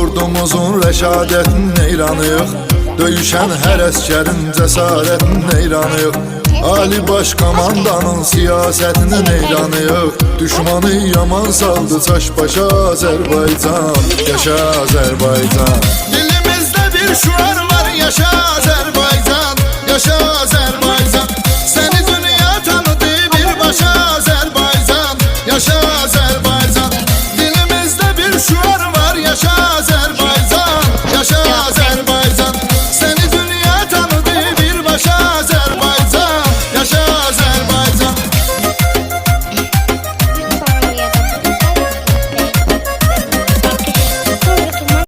ordumuzun rəşadətin neyranıyıq. Döyüşən hər əskərin cəsarətin neyranıyıq. Ali Baş Komandanın siyasətinin neyranıyıq. Düşmanı yaman saldı çaş başa Azərbaycan. Yaşa Azərbaycan. Dilimizdə bir şuar var, yaşa Azərbaycan. Yaşa Azərbaycan.